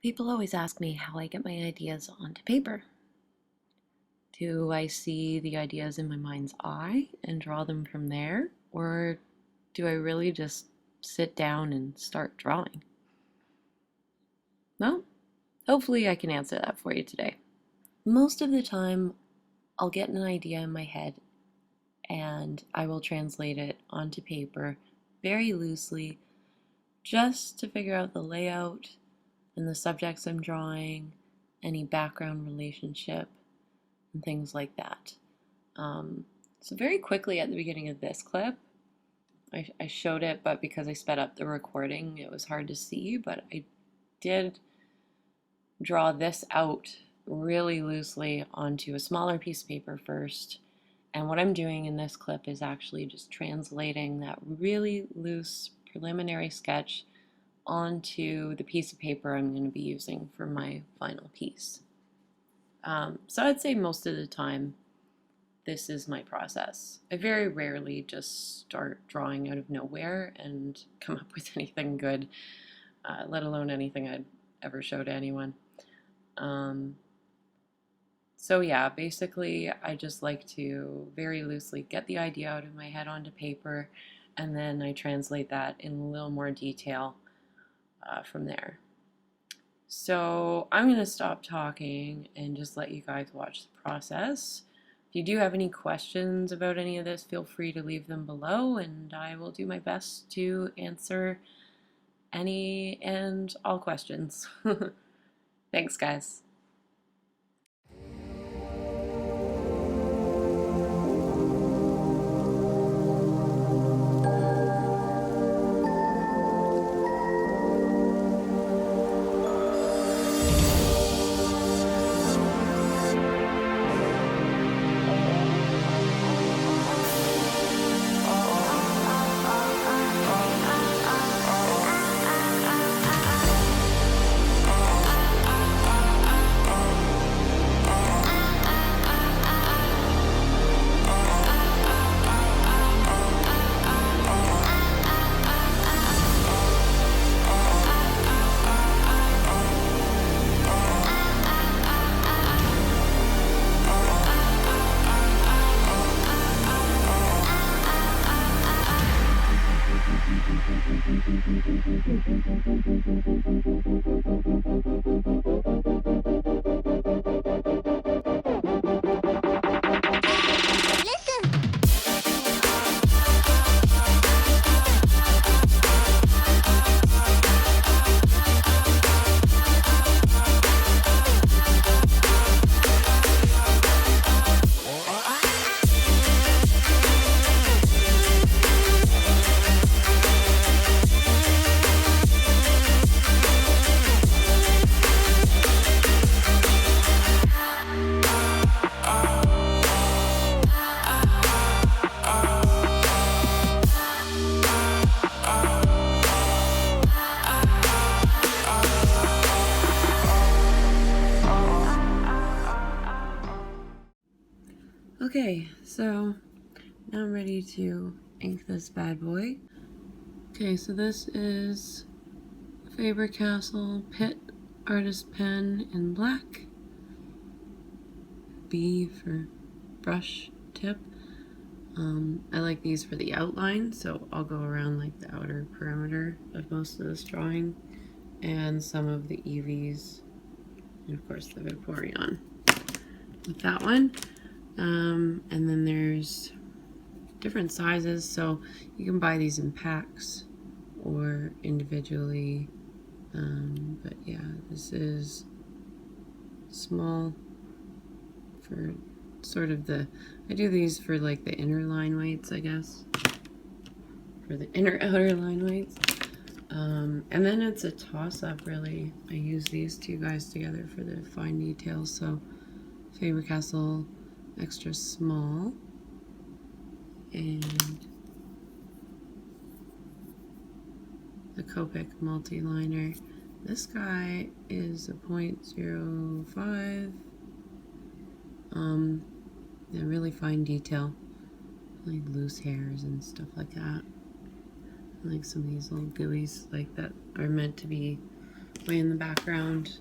People always ask me how I get my ideas onto paper. Do I see the ideas in my mind's eye and draw them from there? Or do I really just sit down and start drawing? Well, hopefully I can answer that for you today. Most of the time, I'll get an idea in my head and I will translate it onto paper very loosely just to figure out the layout and the subjects I'm drawing, any background relationship, and things like that. So very quickly at the beginning of this clip, I showed it, but because I sped up the recording, it was hard to see, but I did draw this out really loosely onto a smaller piece of paper first. And what I'm doing in this clip is actually just translating that really loose preliminary sketch onto the piece of paper I'm going to be using for my final piece. So I'd say most of the time this is my process. I very rarely just start drawing out of nowhere and come up with anything good, let alone anything I'd ever show to anyone. So yeah, basically I just like to very loosely get the idea out of my head onto paper, and then I translate that in a little more detail from there. So I'm going to stop talking and just let you guys watch the process. If you do have any questions about any of this, feel free to leave them below, and I will do my best to answer any and all questions. Thanks, guys. Okay, so now I'm ready to ink this bad boy. Okay, so this is Faber-Castell PITT Artist Pen in black. B for brush tip. I like these for the outline, so I'll go around like the outer perimeter of most of this drawing, and some of the Eevees, and of course the Vaporeon with that one. And then there's different sizes, so you can buy these in packs or individually, but yeah, this is small for sort of the, I do these for like the inner line weights, I guess, for the inner outer line weights, and then it's a toss-up really. I use these two guys together for the fine details, so Faber-Castell extra small and the Copic Multiliner. This guy is a 0.05. And really fine detail, like loose hairs and stuff like that. I like some of these little gooeys like that are meant to be way in the background.